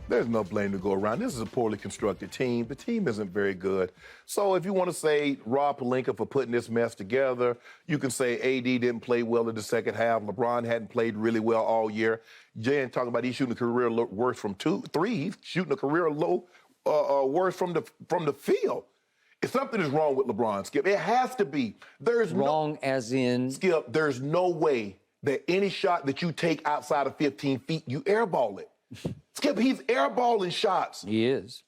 There's no blame to go around. This is a poorly constructed team. The team isn't very good. So if you want to say Rob Pelinka for putting this mess together, you can say AD didn't play well in the second half. LeBron hadn't played really well all year. Jan talking about he's shooting a career worse from 2-3. He's shooting a career low worse from the field. If something is wrong with LeBron, Skip, it has to be. There's wrong as in? Skip, there's no way that any shot that you take outside of 15 feet, you airball it. Skip, he's airballing shots. He is.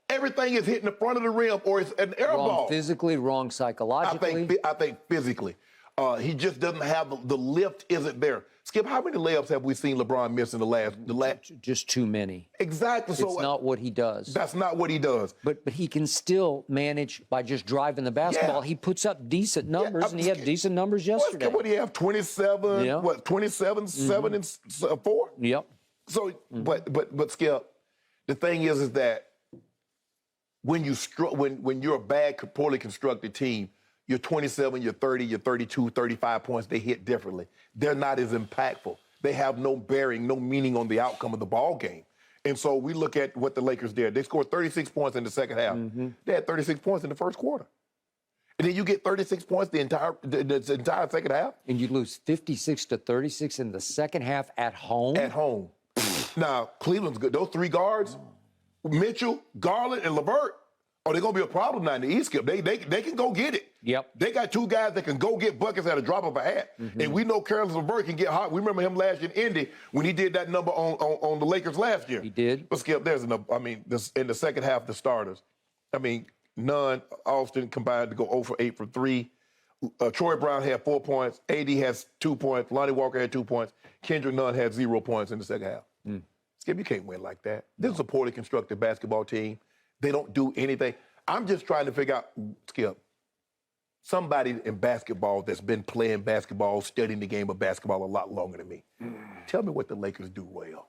Everything is hitting the front of the rim or it's an airball. Wrong physically, wrong psychologically. I think physically. He just doesn't have the lift isn't there. Skip, how many layups have we seen LeBron miss in the last? Just too many. Exactly. So it's not what he does. That's not what he does. But he can still manage by just driving the basketball. Yeah. He puts up decent numbers, and he had decent numbers yesterday. What do you have? 27. Yeah. What? 27, 7, and 4. Yep. So, but Skip, the thing is that when you're a bad, poorly constructed team, you're 27, you're 30, you're 32, 35 points, they hit differently. They're not as impactful. They have no bearing, no meaning on the outcome of the ball game. And so we look at what the Lakers did. They scored 36 points in the second half. They had 36 points in the first quarter. And then you get 36 points the entire second half. And you lose 56-36 in the second half at home? At home. Now, Cleveland's good. Those three guards, Mitchell, Garland, and LeVert, they're going to be a problem now in the East, Skip. They can go get it. Yep. They got two guys that can go get buckets at a drop of a hat. And we know Carlos LeVert can get hot. We remember him last year in Indy when he did that number on the Lakers last year. He did. But, Skip, in the second half, the starters, Nunn, Austin combined to go 0 for 8 from 3. Troy Brown had 4 points. AD has 2 points. Lonnie Walker had 2 points. Kendrick Nunn had 0 points in the second half. Skip, you can't win like that. This is a poorly constructed basketball team. They don't do anything. I'm just trying to figure out, Skip, somebody in basketball that's been playing basketball, studying the game of basketball a lot longer than me. Tell me what the Lakers do well.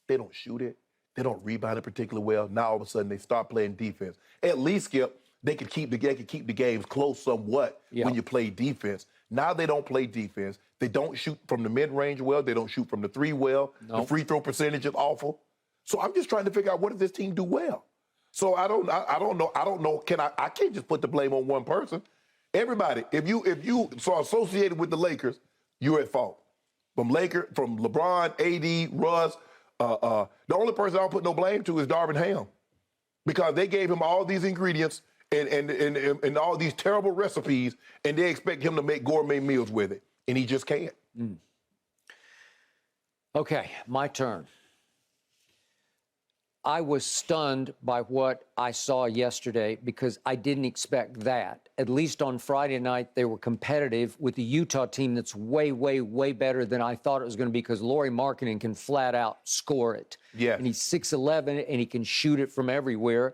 They don't shoot it. They don't rebound it particularly well. Now all of a sudden they start playing defense. At least, Skip, they could keep the games close somewhat when you play defense. Now they don't play defense. They don't shoot from the mid-range well. They don't shoot from the three well. The free throw percentage is awful. So I'm just trying to figure out what does this team do well. So I don't know. I can't just put the blame on one person. Everybody, if you are associated with the Lakers, you're at fault. From LeBron, AD, Russ, the only person I don't put no blame to is Darvin Ham, because they gave him all these ingredients and all these terrible recipes, and they expect him to make gourmet meals with it, and he just can't. Okay, my turn. I was stunned by what I saw yesterday because I didn't expect that. At least on Friday night, they were competitive with the Utah team that's way, way, way better than I thought it was going to be, because Lauri Markkanen can flat out score it. Yeah. And he's 6'11", and he can shoot it from everywhere.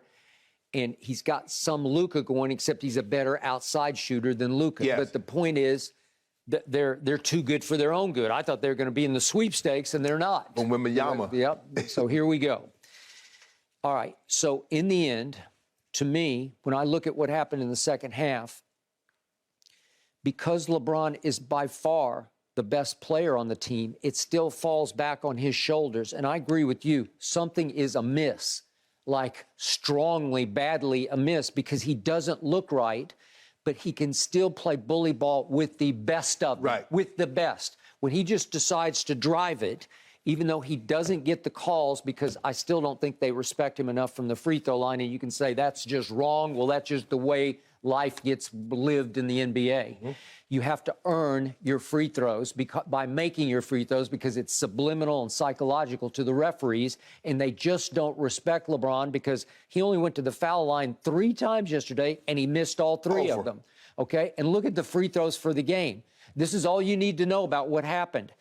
And he's got some Luka going, except he's a better outside shooter than Luka. Yes. But the point is that they're too good for their own good. I thought they were going to be in the sweepstakes, and they're not. From Wembanyama. Yep. So here we go. All right, so in the end, to me, when I look at what happened in the second half, because LeBron is by far the best player on the team, it still falls back on his shoulders. And I agree with you, something is amiss, like strongly, badly amiss, because he doesn't look right, but he can still play bully ball with the best of them, right, with the best. When he just decides to drive it, even though he doesn't get the calls, because I still don't think they respect him enough from the free throw line, and you can say that's just wrong. Well, that's just the way life gets lived in the NBA. You have to earn your free throws by making your free throws, because it's subliminal and psychological to the referees, and they just don't respect LeBron because he only went to the foul line 3 times yesterday, and he missed all 3 of them. Okay? And look at the free throws for the game. This is all you need to know about what happened.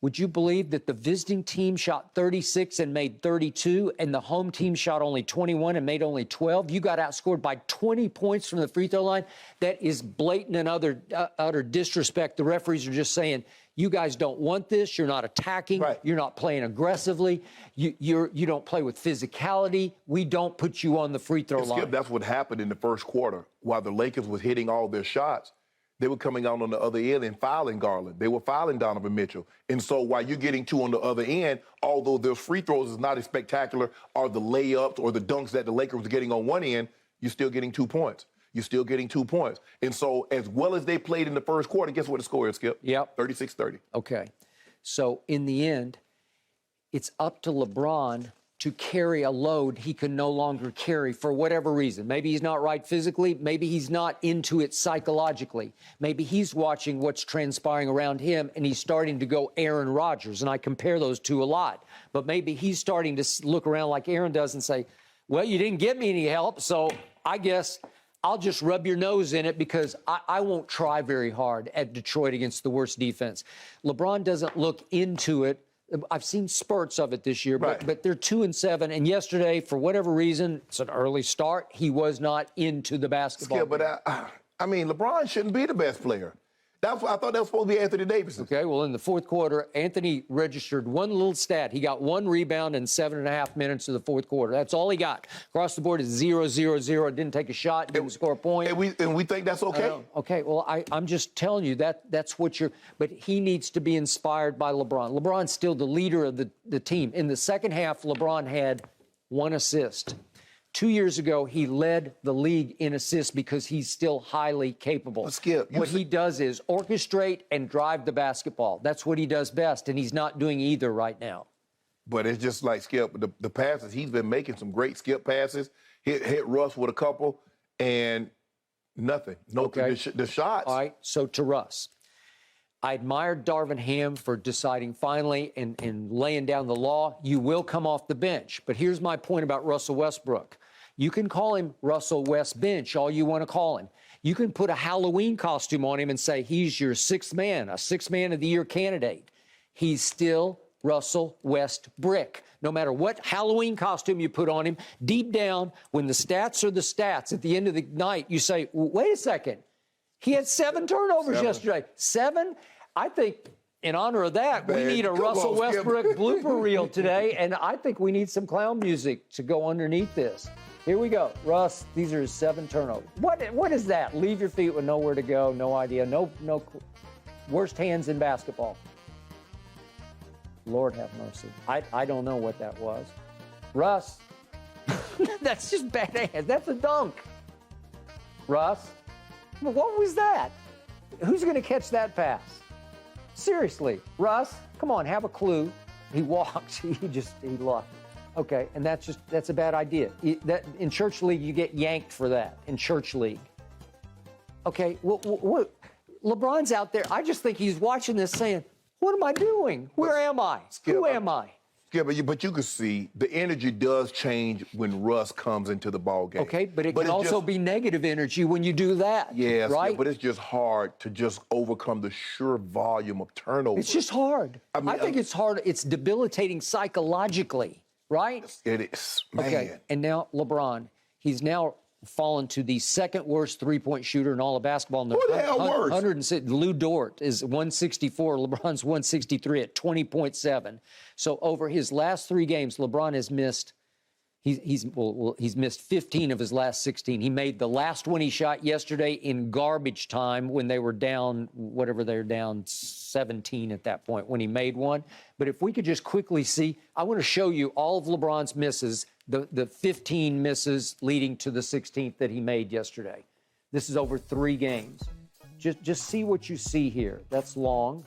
Would you believe that the visiting team shot 36 and made 32, and the home team shot only 21 and made only 12? You got outscored by 20 points from the free throw line. That is blatant and utter disrespect. The referees are just saying, you guys don't want this. You're not attacking. Right. You're not playing aggressively. You don't play with physicality. We don't put you on the free throw line. Skip, that's what happened in the first quarter. While the Lakers was hitting all their shots, they were coming out on the other end and fouling Garland. They were fouling Donovan Mitchell. And so while you're getting 2 on the other end, although their free throws is not as spectacular or the layups or the dunks that the Lakers were getting on one end, you're still getting 2 points. You're still getting 2 points. And so as well as they played in the first quarter, guess what the score is, Skip? Yep. 36-30. Okay. So in the end, it's up to LeBron to carry a load he can no longer carry for whatever reason. Maybe he's not right physically. Maybe he's not into it psychologically. Maybe he's watching what's transpiring around him and he's starting to go Aaron Rodgers. And I compare those two a lot. But maybe he's starting to look around like Aaron does and say, well, you didn't give me any help, so I guess I'll just rub your nose in it because I won't try very hard at Detroit against the worst defense. LeBron doesn't look into it. I've seen spurts of it this year, but they're 2-7. And yesterday, for whatever reason, it's an early start. He was not into the basketball. Yeah, but I mean, LeBron shouldn't be the best player. I thought that was supposed to be Anthony Davis. Okay, well, in the fourth quarter, Anthony registered one little stat. He got 1 rebound in 7.5 minutes of the fourth quarter. That's all he got. Across the board is 0-0-0. Didn't take a shot, didn't score a point. And we think that's okay? Okay, well, I'm just telling you that's what you're – but he needs to be inspired by LeBron. LeBron's still the leader of the team. In the second half, LeBron had 1 assist. 2 years ago, he led the league in assists because he's still highly capable. Skip, what he does is orchestrate and drive the basketball. That's what he does best, and he's not doing either right now. But it's just like Skip, the passes, he's been making some great Skip passes, hit Russ with a couple, and nothing. The shots. All right, so to Russ. I admired Darvin Ham for deciding finally and laying down the law. You will come off the bench. But here's my point about Russell Westbrook. You can call him Russell West Bench, all you want to call him. You can put a Halloween costume on him and say he's your sixth man, a sixth man of the year candidate. He's still Russell West Brick. No matter what Halloween costume you put on him, deep down, when the stats are the stats, at the end of the night, you say, wait a second. He had 7 turnovers yesterday. 7? I think in honor of that, we need a Russell Westbrook blooper reel today, and I think we need some clown music to go underneath this. Here we go. Russ, these are his 7 turnovers. What is that? Leave your feet with nowhere to go, no idea, no worst hands in basketball. Lord have mercy. I don't know what that was. Russ, that's just bad hands. That's a dunk. Russ, what was that? Who's going to catch that pass? Seriously, Russ, come on, have a clue. He walked. He lost. Okay, and that's a bad idea. In church league, you get yanked for that. In church league. Okay, what? LeBron's out there. I just think he's watching this saying, what am I doing? Where am I? Who am I? Yeah, but you can see the energy does change when Russ comes into the ball game. Okay, but it can also be negative energy when you do that. Yes, right? Yeah, but it's just hard to just overcome the sheer volume of turnovers. It's just hard. I think it's hard. It's debilitating psychologically, right? It is, man. Okay, and now LeBron, he's now fallen to the second worst three-point shooter in all of basketball. Who the hell worse? 106. Lou Dort is 164. LeBron's 163 at 20.7. So over his last 3 games, LeBron has missed. He's missed 15 of his last 16. He made the last one he shot yesterday in garbage time when they were down, whatever they're down 17 at that point when he made one. But if we could just quickly see, I want to show you all of LeBron's misses, the 15 misses leading to the 16th that he made yesterday. This is over 3 games. Just see what you see here. That's long,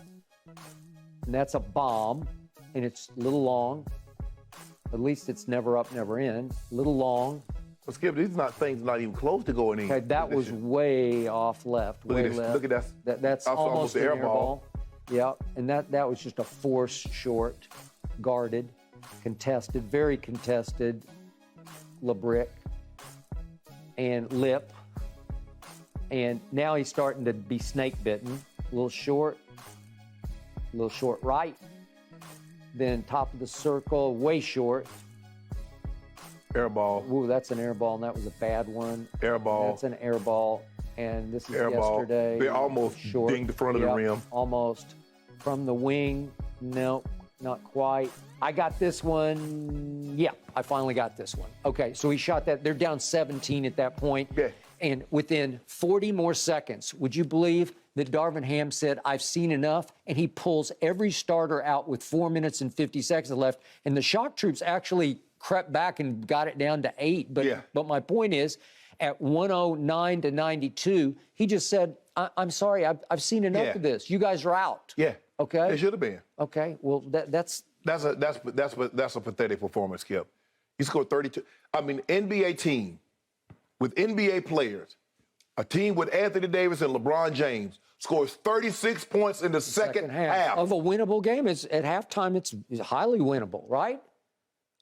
and that's a bomb, and it's a little long. At least it's never up, never in. A little long. Well, Skip, these things not even close to going in. Okay, that was way off left, way left. Look at that. That's almost an air ball. Yeah, and that was just a forced short, guarded, contested, very contested, LeBrick and lip. And now he's starting to be snake bitten. A little short right. Then top of the circle, way short. Air ball. Ooh, that's an air ball, and that was a bad one. Air ball. That's an air ball, and this is air yesterday. They almost short. dinged the front of the rim. Almost. From the wing, no, not quite. I got this one. Yeah, I finally got this one. Okay, so he shot that. They're down 17 at that point. Yeah. And within 40 more seconds, would you believe that Darvin Ham said, I've seen enough, and he pulls every starter out with 4 minutes and 50 seconds left. And the shock troops actually crept back and got it down to 8. But my point is, at 109 to 92, he just said, I'm sorry, I've seen enough of this. You guys are out. Yeah. Okay. It should have been. Okay. Well, that's a pathetic performance, Skip. He scored 32. I mean, NBA team with NBA players, a team with Anthony Davis and LeBron James scores 36 points in the second half of a winnable game. It's at halftime. It's highly winnable, right?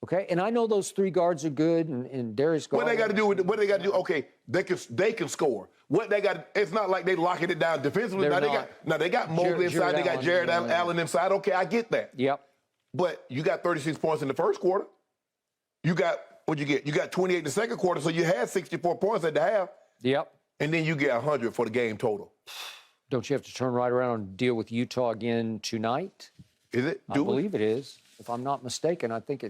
Okay, and I know those 3 guards are good, and Darius. What they got to do? What they got to do? Okay, they can score. What they got? It's not like they locking it down defensively. They got Mobley inside. They got Jared Allen inside. Okay, I get that. Yep. But you got 36 points in the first quarter. You got what'd you get? You got 28 in the second quarter, so you had 64 points at the half. Yep. And then you get 100 for the game total. Don't you have to turn right around and deal with Utah again tonight? Is it? I believe it is. If I'm not mistaken, I think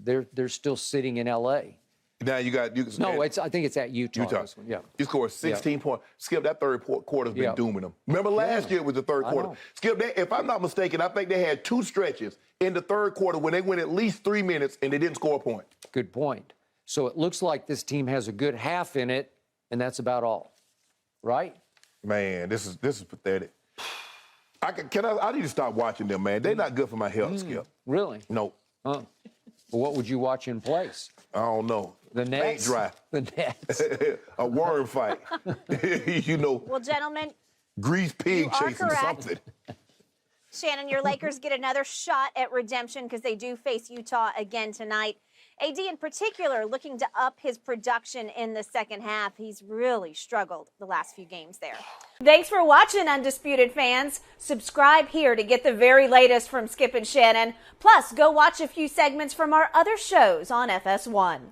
they're still sitting in L.A. Now you got I think it's at Utah. This one. Yeah. You scored 16 points. Skip, that third quarter's been dooming them. Remember last year was the third quarter. Skip, if I'm not mistaken, I think they had 2 stretches in the third quarter when they went at least 3 minutes and they didn't score a point. Good point. So it looks like this team has a good half in it, and that's about all, right? Man, this is pathetic. I need to stop watching them, man. They're not good for my health, Skip. Really? No. Well, what would you watch in place? I don't know. The Nets? Paint dry. The Nets. A worm fight. Well, gentlemen. Grease pig chasing something. Shannon, your Lakers get another shot at redemption because they do face Utah again tonight. AD in particular looking to up his production in the second half. He's really struggled the last few games there. Thanks for watching, Undisputed fans. Subscribe here to get the very latest from Skip and Shannon. Plus, go watch a few segments from our other shows on FS1.